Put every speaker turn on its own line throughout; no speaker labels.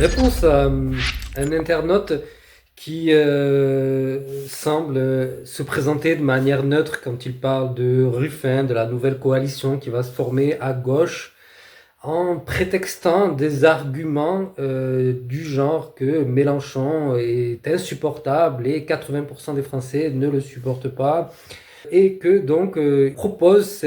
Réponse à un internaute qui semble se présenter de manière neutre quand il parle de Ruffin, de la nouvelle coalition qui va se former à gauche, en prétextant des arguments du genre que Mélenchon est insupportable et 80% des Français ne le supportent pas et que donc propose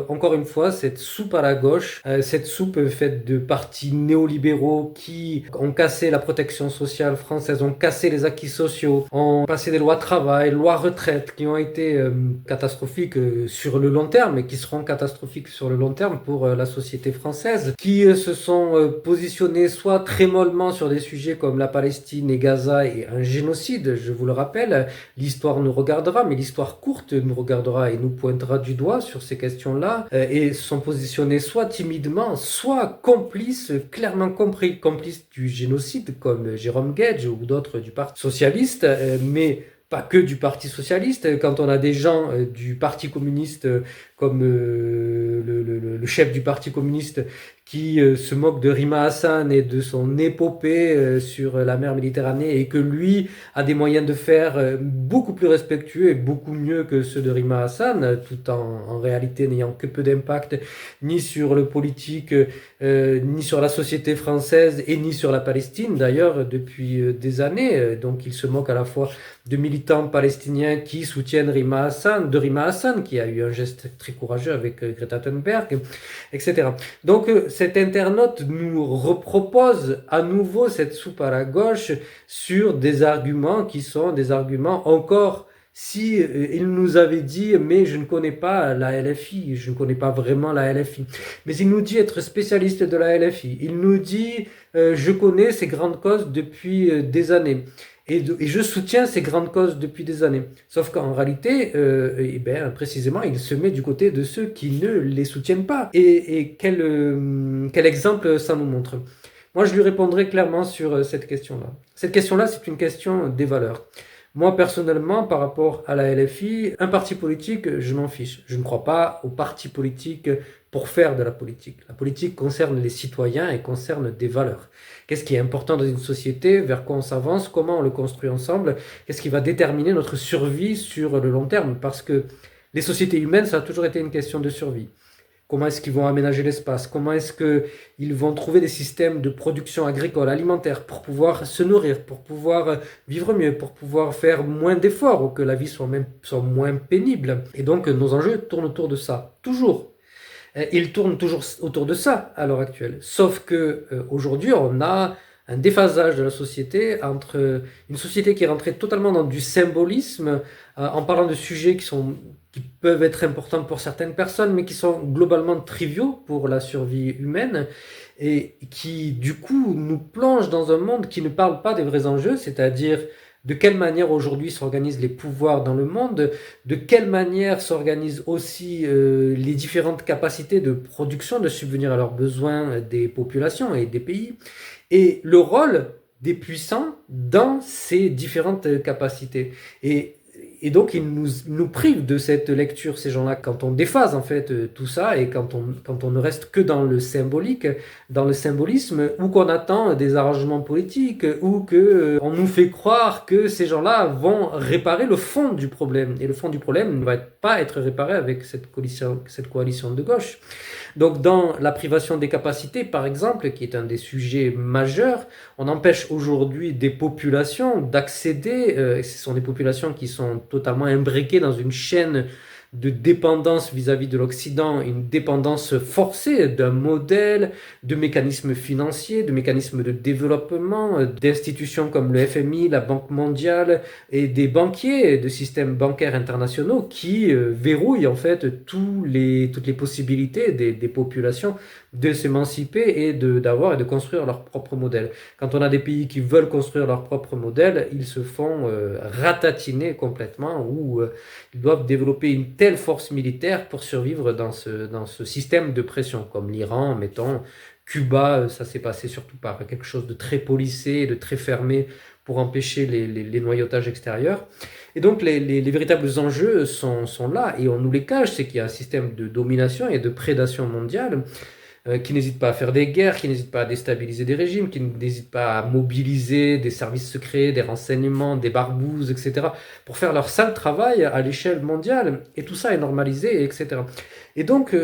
encore une fois cette soupe à la gauche, cette soupe faite de partis néolibéraux qui ont cassé la protection sociale française, ont cassé les acquis sociaux, ont passé des lois travail, lois retraite qui ont été catastrophiques sur le long terme et qui seront catastrophiques sur le long terme pour la société française, qui se sont positionnés soit très mollement sur des sujets comme la Palestine et Gaza et un génocide, je vous le rappelle, l'histoire nous regardera, mais l'histoire courte nous regardera et nous pointera du doigt sur ces questions-là, et sont positionnés soit timidement, soit complices, clairement compris, complices du génocide, comme Jérôme Guedj ou d'autres du Parti socialiste, mais pas que du Parti socialiste. Quand on a des gens du Parti communiste, comme le chef du Parti communiste, qui se moque de Rima Hassan et de son épopée sur la mer Méditerranée, et que lui a des moyens de faire beaucoup plus respectueux et beaucoup mieux que ceux de Rima Hassan, tout en réalité n'ayant que peu d'impact ni sur le politique, ni sur la société française et ni sur la Palestine d'ailleurs depuis des années. Donc il se moque à la fois de militants palestiniens qui soutiennent Rima Hassan, de Rima Hassan qui a eu un geste très courageux avec Greta Thunberg, etc. Donc cet internaute nous repropose à nouveau cette soupe à la gauche sur des arguments qui sont des arguments encore si il nous avait dit mais je ne connais pas la LFI, je ne connais pas vraiment la LFI, mais il nous dit être spécialiste de la LFI, il nous dit je connais ces grandes causes depuis des années. Et je soutiens ces grandes causes depuis des années. Sauf qu'en réalité, précisément, il se met du côté de ceux qui ne les soutiennent pas. Et quel exemple ça nous montre? Moi, je lui répondrai clairement sur cette question-là. Cette question-là, c'est une question des valeurs. Moi, personnellement, par rapport à la LFI, un parti politique, je m'en fiche. Je ne crois pas aux partis politiques pour faire de la politique. La politique concerne les citoyens et concerne des valeurs. Qu'est-ce qui est important dans une société, vers quoi on s'avance, comment on le construit ensemble, qu'est-ce qui va déterminer notre survie sur le long terme? Parce que les sociétés humaines, ça a toujours été une question de survie. Comment est-ce qu'ils vont aménager l'espace? Comment est-ce qu'ils vont trouver des systèmes de production agricole, alimentaire, pour pouvoir se nourrir, pour pouvoir vivre mieux, pour pouvoir faire moins d'efforts, ou que la vie soit moins pénible? Et donc, nos enjeux tournent autour de ça, toujours. Ils tournent toujours autour de ça à l'heure actuelle. Sauf que aujourd'hui, on a un déphasage de la société entre une société qui est rentrée totalement dans du symbolisme, en parlant de sujets qui peuvent être importants pour certaines personnes, mais qui sont globalement triviaux pour la survie humaine, et qui, du coup, nous plonge dans un monde qui ne parle pas des vrais enjeux, c'est-à-dire de quelle manière aujourd'hui s'organisent les pouvoirs dans le monde, de quelle manière s'organisent aussi les différentes capacités de production, de subvenir à leurs besoins des populations et des pays, et le rôle des puissants dans ces différentes capacités. Et donc, ils nous privent de cette lecture, ces gens-là, quand on déphase en fait tout ça et quand on ne reste que dans le symbolique, dans le symbolisme, ou qu'on attend des arrangements politiques, ou que on nous fait croire que ces gens-là vont réparer le fond du problème. Et le fond du problème ne va pas être réparé avec cette coalition de gauche. Donc, dans la privation des capacités, par exemple, qui est un des sujets majeurs, on empêche aujourd'hui des populations d'accéder, et ce sont des populations qui sont totalement imbriquées dans une chaîne de dépendance vis-à-vis de l'Occident, une dépendance forcée d'un modèle, de mécanismes financiers, de mécanismes de développement, d'institutions comme le FMI, la Banque mondiale et des banquiers, de systèmes bancaires internationaux qui verrouillent en fait toutes les possibilités des populations de s'émanciper et d'avoir et de construire leur propre modèle. Quand on a des pays qui veulent construire leur propre modèle, ils se font ratatiner complètement ou ils doivent développer une telle force militaire pour survivre dans ce système de pression, comme l'Iran, mettons, Cuba, ça s'est passé surtout par quelque chose de très policé, de très fermé pour empêcher les noyautages extérieurs. Et donc les véritables enjeux sont là et on nous les cache, c'est qu'il y a un système de domination et de prédation mondiale qui n'hésitent pas à faire des guerres, qui n'hésitent pas à déstabiliser des régimes, qui n'hésitent pas à mobiliser des services secrets, des renseignements, des barbouzes, etc., pour faire leur sale travail à l'échelle mondiale. Et tout ça est normalisé, etc. Et donc,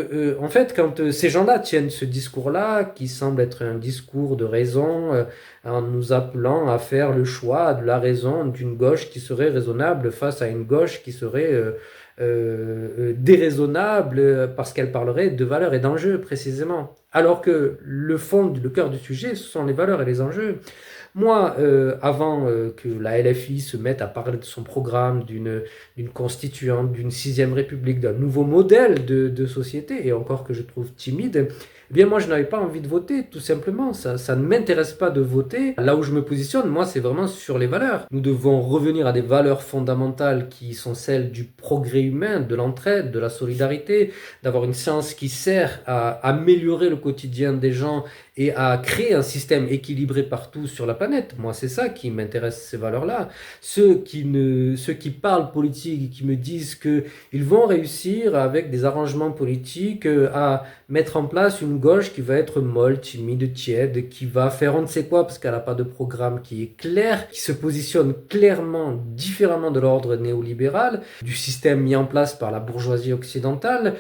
en fait, quand ces gens-là tiennent ce discours-là, qui semble être un discours de raison, en nous appelant à faire le choix de la raison d'une gauche qui serait raisonnable face à une gauche qui serait déraisonnable parce qu'elle parlerait de valeurs et d'enjeux précisément. Alors que le fond, le cœur du sujet, ce sont les valeurs et les enjeux. Moi, avant que la LFI se mette à parler de son programme, d'une constituante, d'une sixième république, d'un nouveau modèle de société, et encore que je trouve timide, eh bien moi je n'avais pas envie de voter, tout simplement. Ça ne m'intéresse pas de voter. Là où je me positionne, moi, c'est vraiment sur les valeurs. Nous devons revenir à des valeurs fondamentales qui sont celles du progrès humain, de l'entraide, de la solidarité, d'avoir une science qui sert à améliorer le quotidien des gens et à créer un système équilibré partout sur la planète. Moi, c'est ça qui m'intéresse, ces valeurs-là. Ceux qui parlent politique et qui me disent qu'ils vont réussir avec des arrangements politiques à mettre en place une gauche qui va être molle, timide, tiède, qui va faire on ne sait quoi parce qu'elle n'a pas de programme qui est clair, qui se positionne clairement différemment de l'ordre néolibéral, du système mis en place par la bourgeoisie occidentale,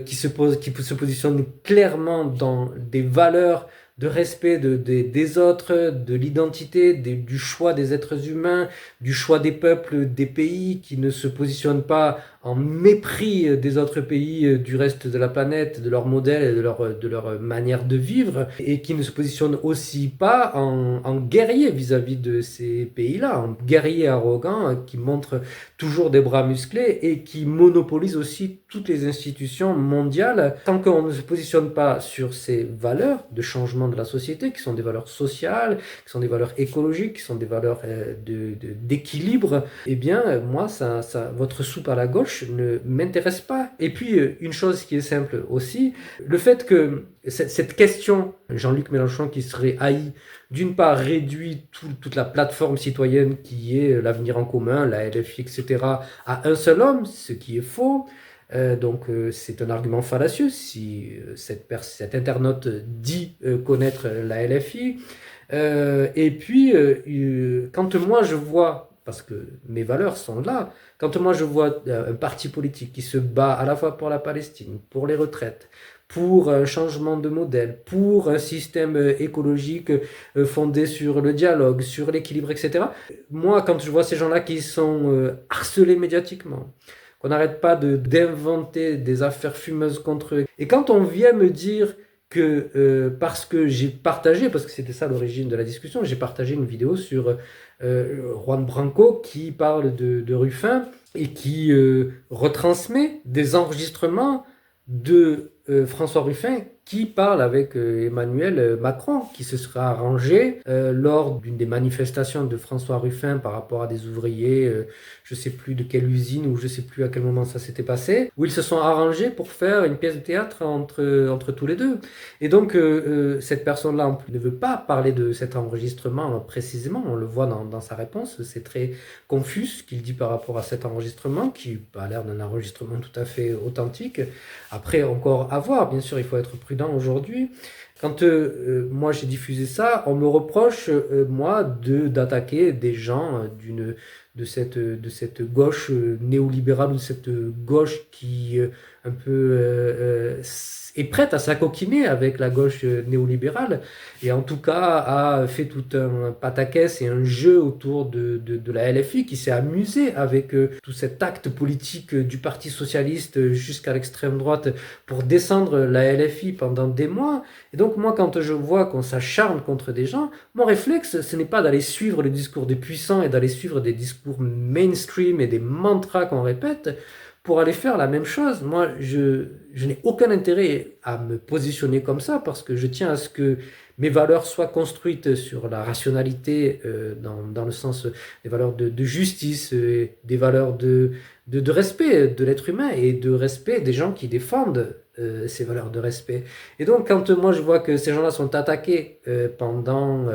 qui se positionne clairement dans des valeurs de respect des autres, de l'identité, du choix des êtres humains, du choix des peuples, des pays, qui ne se positionnent pas en mépris des autres pays du reste de la planète, de leur modèle et de leur manière de vivre, et qui ne se positionnent aussi pas en guerrier vis-à-vis de ces pays-là, en guerrier arrogant qui montre toujours des bras musclés et qui monopolise aussi toutes les institutions mondiales. Tant qu'on ne se positionne pas sur ces valeurs de changement de la société, qui sont des valeurs sociales, qui sont des valeurs écologiques, qui sont des valeurs d'équilibre, eh bien, moi, votre soupe à la gauche ne m'intéresse pas. Et puis, une chose qui est simple aussi, le fait que cette question, Jean-Luc Mélenchon qui serait haï, d'une part réduit toute la plateforme citoyenne qui est l'avenir en commun, la LFI, etc., à un seul homme, ce qui est faux. C'est un argument fallacieux si cet internaute dit connaître la LFI. Et puis, quand moi je vois, parce que mes valeurs sont là, quand moi je vois un parti politique qui se bat à la fois pour la Palestine, pour les retraites, pour un changement de modèle, pour un système écologique fondé sur le dialogue, sur l'équilibre, etc. Moi, quand je vois ces gens-là qui sont harcelés médiatiquement, qu'on n'arrête pas d'inventer des affaires fumeuses contre eux, et quand on vient me dire que parce que j'ai partagé, parce que c'était ça l'origine de la discussion, j'ai partagé une vidéo sur Juan Branco qui parle de Ruffin et qui retransmet des enregistrements de François Ruffin qui parle avec Emmanuel Macron, qui se sera arrangé lors d'une des manifestations de François Ruffin par rapport à des ouvriers, je ne sais plus de quelle usine ou je ne sais plus à quel moment ça s'était passé, où ils se sont arrangés pour faire une pièce de théâtre entre tous les deux. Et donc cette personne-là ne veut pas parler de cet enregistrement précisément, on le voit dans sa réponse, c'est très confus ce qu'il dit par rapport à cet enregistrement, qui a l'air d'un enregistrement tout à fait authentique. Après, encore à voir, bien sûr, il faut être prudent aujourd'hui. Quand moi j'ai diffusé ça, on me reproche, moi, d'attaquer des gens de cette gauche néolibérale, ou de cette gauche qui un peu est prête à s'acoquiner avec la gauche néolibérale, et en tout cas a fait tout un pataquès et un jeu autour de la LFI, qui s'est amusé avec tout cet acte politique du Parti Socialiste jusqu'à l'extrême droite pour descendre la LFI pendant des mois. Et donc moi, quand je vois qu'on s'acharne contre des gens, mon réflexe, ce n'est pas d'aller suivre le discours des puissants et d'aller suivre des discours mainstream et des mantras qu'on répète pour aller faire la même chose. Moi, je n'ai aucun intérêt à me positionner comme ça, parce que je tiens à ce que mes valeurs soient construites sur la rationalité, dans le sens des valeurs de justice, des valeurs de respect de l'être humain et de respect des gens qui défendent ces valeurs de respect. Et donc, quand moi je vois que ces gens-là sont attaqués pendant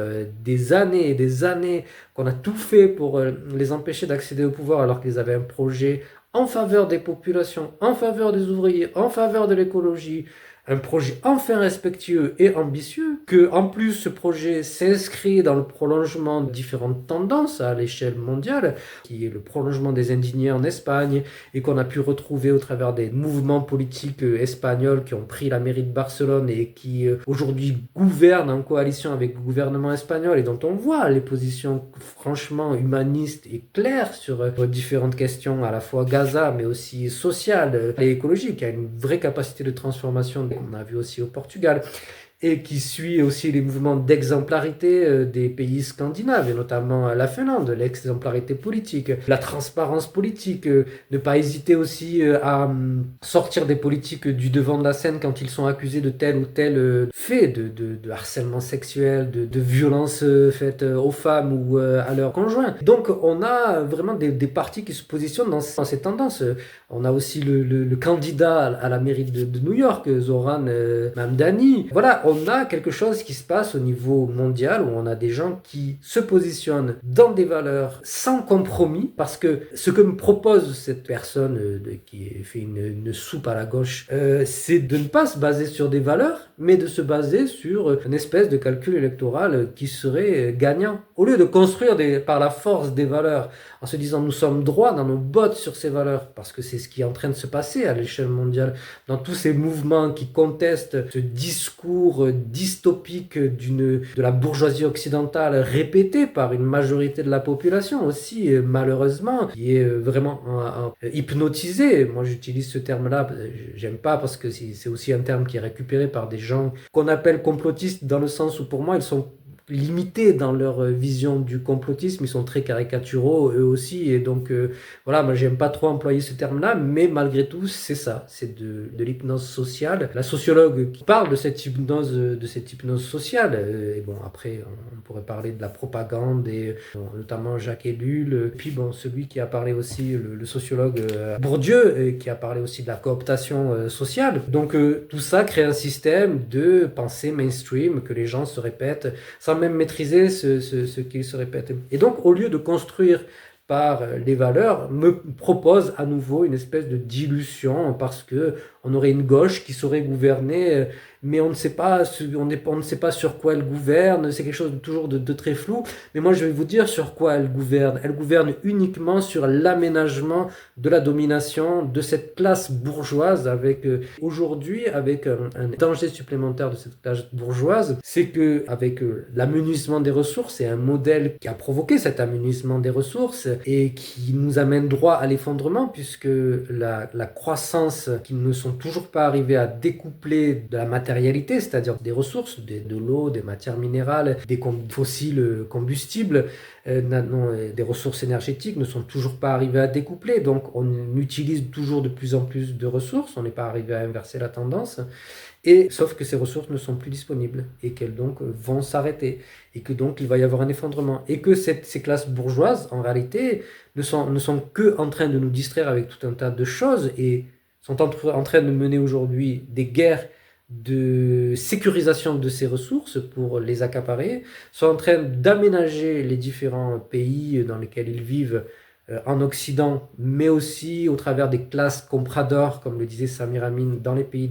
des années et des années, qu'on a tout fait pour les empêcher d'accéder au pouvoir alors qu'ils avaient un projet en faveur des populations, en faveur des ouvriers, en faveur de l'écologie, un projet enfin respectueux et ambitieux, que en plus ce projet s'inscrit dans le prolongement de différentes tendances à l'échelle mondiale, qui est le prolongement des indignés en Espagne, et qu'on a pu retrouver au travers des mouvements politiques espagnols qui ont pris la mairie de Barcelone et qui aujourd'hui gouvernent en coalition avec le gouvernement espagnol, et dont on voit les positions franchement humanistes et claires sur différentes questions, à la fois Gaza, mais aussi sociales et écologiques. Il y a une vraie capacité de transformation qu'on a vu aussi au Portugal, et qui suit aussi les mouvements d'exemplarité des pays scandinaves, et notamment la Finlande, l'exemplarité politique, la transparence politique, ne pas hésiter aussi à sortir des politiques du devant de la scène quand ils sont accusés de tel ou tel fait de harcèlement sexuel, de violence faite aux femmes ou à leurs conjoints. Donc on a vraiment des partis qui se positionnent dans ces tendances. On a aussi le candidat à la mairie de New York, Zoran Mamdani. Voilà, on a quelque chose qui se passe au niveau mondial, où on a des gens qui se positionnent dans des valeurs sans compromis, parce que ce que me propose cette personne qui fait une soupe à la gauche, c'est de ne pas se baser sur des valeurs, mais de se baser sur une espèce de calcul électoral qui serait gagnant. Au lieu de construire par la force des valeurs, en se disant nous sommes droits dans nos bottes sur ces valeurs, parce que c'est ce qui est en train de se passer à l'échelle mondiale, dans tous ces mouvements qui contestent ce discours dystopique de la bourgeoisie occidentale répété par une majorité de la population aussi, malheureusement, qui est vraiment hypnotisée. Moi j'utilise ce terme-là, j'aime pas, parce que c'est aussi un terme qui est récupéré par des gens qu'on appelle complotistes, dans le sens où pour moi ils sont limités dans leur vision du complotisme, ils sont très caricaturaux eux aussi, et donc voilà, moi j'aime pas trop employer ce terme-là, mais malgré tout c'est ça, c'est de l'hypnose sociale. La sociologue qui parle de cette hypnose sociale, et bon après on pourrait parler de la propagande, et notamment Jacques Ellul, puis bon celui qui a parlé aussi, le sociologue Bourdieu, qui a parlé aussi de la cooptation sociale. Donc tout ça crée un système de pensée mainstream que les gens se répètent sans même maîtriser ce qu'ils se répètent. Et donc, au lieu de construire par les valeurs, me propose à nouveau une espèce de dilution, parce que on aurait une gauche qui saurait gouverner, mais on ne sait pas, on ne sait pas sur quoi elle gouverne. C'est quelque chose toujours de très flou. Mais moi, je vais vous dire sur quoi elle gouverne. Elle gouverne uniquement sur l'aménagement de la domination de cette classe bourgeoise, avec aujourd'hui, avec un danger supplémentaire de cette classe bourgeoise, c'est que avec l'amenuisement des ressources, et un modèle qui a provoqué cet amenuisement des ressources et qui nous amène droit à l'effondrement, puisque la croissance, qui ne sont toujours pas arrivés à découpler de la matérialité, c'est-à-dire des ressources, de l'eau, des matières minérales, des fossiles combustibles, des ressources énergétiques, ne sont toujours pas arrivés à découpler. Donc on utilise toujours de plus en plus de ressources, on n'est pas arrivé à inverser la tendance, et sauf que ces ressources ne sont plus disponibles, et qu'elles donc vont s'arrêter, et que donc il va y avoir un effondrement, et que ces classes bourgeoises en réalité ne sont que en train de nous distraire avec tout un tas de choses, et sont en train de mener aujourd'hui des guerres de sécurisation de ces ressources pour les accaparer, sont en train d'aménager les différents pays dans lesquels ils vivent en Occident, mais aussi au travers des classes compradors, comme le disait Samir Amin, dans les pays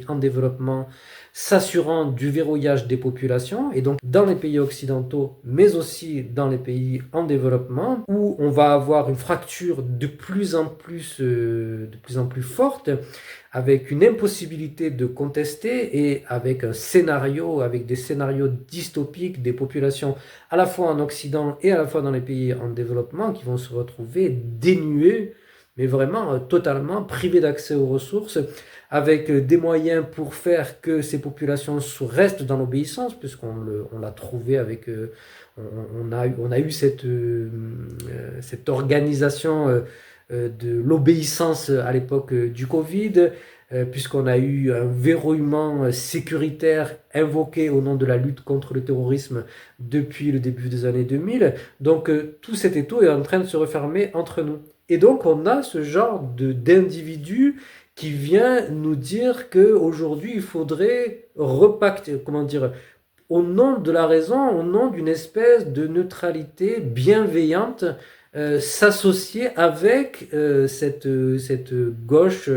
en développement, s'assurant du verrouillage des populations, et donc dans les pays occidentaux, mais aussi dans les pays en développement, où on va avoir une fracture de plus en plus forte, avec une impossibilité de contester, et avec des scénarios dystopiques des populations à la fois en Occident et à la fois dans les pays en développement, qui vont se retrouver dénués, mais vraiment totalement privés d'accès aux ressources, avec des moyens pour faire que ces populations restent dans l'obéissance, puisqu'on l'a trouvé avec... on a eu cette organisation de l'obéissance à l'époque du Covid, puisqu'on a eu un verrouillement sécuritaire invoqué au nom de la lutte contre le terrorisme depuis le début des années 2000. Donc tout cet étau est en train de se refermer entre nous. Et donc on a ce genre d'individu qui vient nous dire qu'aujourd'hui il faudrait repacter, comment dire, au nom de la raison, au nom d'une espèce de neutralité bienveillante, s'associer avec cette gauche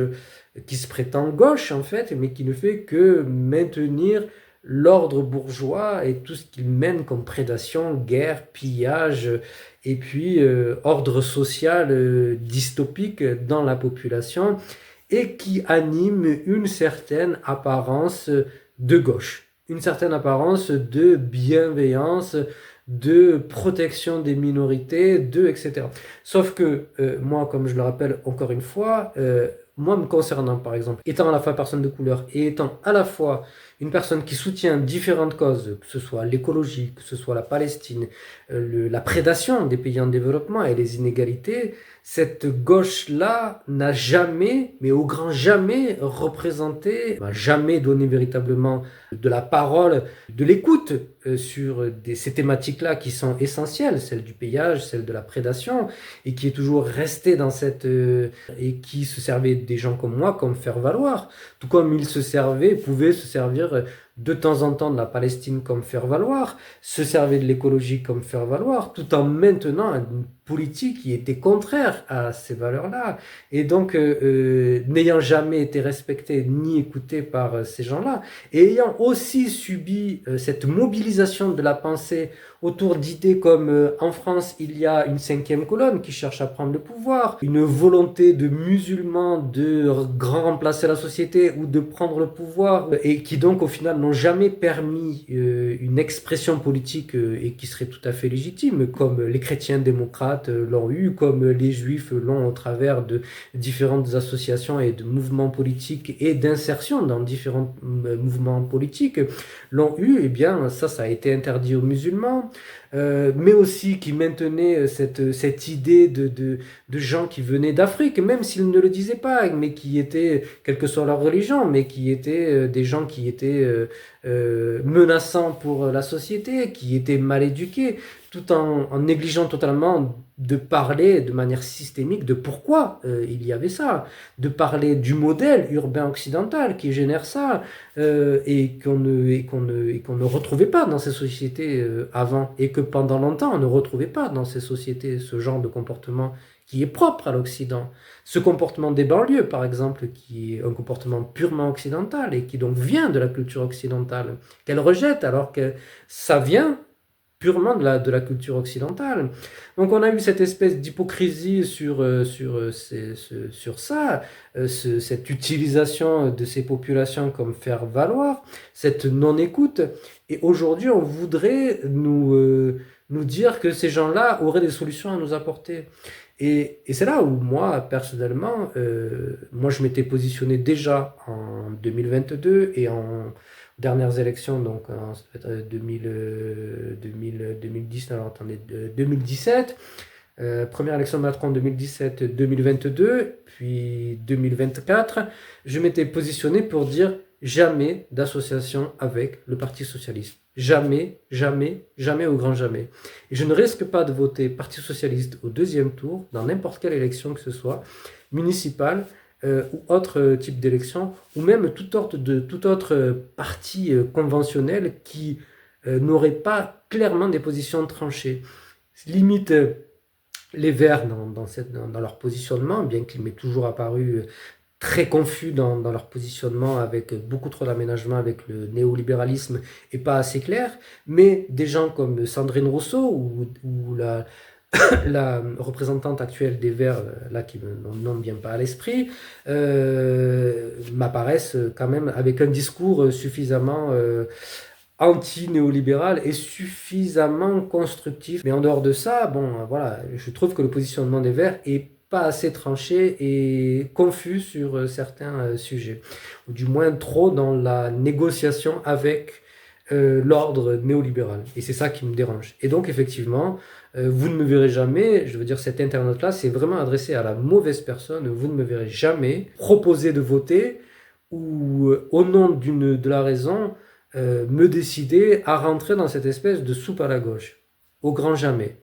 qui se prétend gauche en fait, mais qui ne fait que maintenir l'ordre bourgeois et tout ce qu'il mène comme prédation, guerre, pillage, et puis ordre social dystopique dans la population, et qui anime une certaine apparence de gauche, une certaine apparence de bienveillance, de protection des minorités, etc. Sauf que moi, comme je le rappelle encore une fois, moi me concernant par exemple, étant à la fois personne de couleur et étant à la fois une personne qui soutient différentes causes, que ce soit l'écologie, que ce soit la Palestine, la prédation des pays en développement et les inégalités, cette gauche-là n'a jamais, mais au grand jamais, représenté, n'a jamais donné véritablement de la parole, de l'écoute sur ces thématiques-là qui sont essentielles, celle du pillage, celle de la prédation, et qui est toujours restée dans cette... et qui se servait des gens comme moi comme faire valoir, tout comme ils se servaient, pouvaient se servir de temps en temps de la Palestine comme faire valoir, se servait de l'écologie comme faire valoir, tout en maintenant une politique qui était contraire à ces valeurs-là. Et donc, n'ayant jamais été respecté ni écouté par ces gens-là, et ayant aussi subi cette mobilisation de la pensée autour d'idées comme en France, il y a une cinquième colonne qui cherche à prendre le pouvoir, une volonté de musulmans de grand remplacer la société ou de prendre le pouvoir, et qui donc au final n'ont jamais permis une expression politique et qui serait tout à fait légitime, comme les chrétiens démocrates l'ont eu, comme les juifs l'ont au travers de différentes associations et de mouvements politiques et d'insertion dans différents mouvements politiques l'ont eu. Et bien ça a été interdit aux musulmans, mais aussi qui maintenait cette idée de gens qui venaient d'Afrique, même s'ils ne le disaient pas, mais qui étaient, quelle que soit leur religion, mais qui étaient des gens qui étaient menaçants pour la société, qui étaient mal éduqués, tout en négligeant totalement de parler de manière systémique de pourquoi il y avait ça, de parler du modèle urbain occidental qui génère ça, et qu'on ne retrouvait pas dans ces sociétés avant, et que pendant longtemps on ne retrouvait pas dans ces sociétés ce genre de comportement qui est propre à l'Occident. Ce comportement des banlieues, par exemple, qui est un comportement purement occidental et qui donc vient de la culture occidentale, qu'elle rejette alors que ça vient purement de la culture occidentale. Donc on a eu cette espèce d'hypocrisie sur ça, cette utilisation de ces populations comme faire valoir, cette non-écoute. Et aujourd'hui, on voudrait nous dire que ces gens-là auraient des solutions à nous apporter. Et c'est là où moi, personnellement, moi je m'étais positionné déjà en 2022 et en dernières élections, donc ça peut être 2010, alors attendez, 2017, première élection de Macron 2017-2022, puis 2024, je m'étais positionné pour dire jamais d'association avec le Parti Socialiste. Jamais, jamais, jamais au grand jamais. Et je ne risque pas de voter Parti Socialiste au deuxième tour, dans n'importe quelle élection que ce soit, municipale, ou autre type d'élection, ou même tout autre parti conventionnel qui n'aurait pas clairement des positions tranchées. Limite, les Verts dans leur positionnement, bien qu'il m'ait toujours apparu très confus dans leur positionnement, avec beaucoup trop d'aménagement avec le néolibéralisme et pas assez clair, mais des gens comme Sandrine Rousseau ou la représentante actuelle des Verts, là qui mon nom ne vient pas à l'esprit, m'apparaissent quand même avec un discours suffisamment anti-néolibéral et suffisamment constructif. Mais en dehors de ça, bon, voilà, je trouve que le positionnement des Verts est pas assez tranché et confus sur certains sujets, ou du moins trop dans la négociation avec l'ordre néolibéral. Et c'est ça qui me dérange. Et donc, effectivement, vous ne me verrez jamais, je veux dire, cet internaute-là, c'est vraiment adressé à la mauvaise personne. Vous ne me verrez jamais proposer de voter ou, au nom de la raison, me décider à rentrer dans cette espèce de soupe à la gauche. Au grand jamais.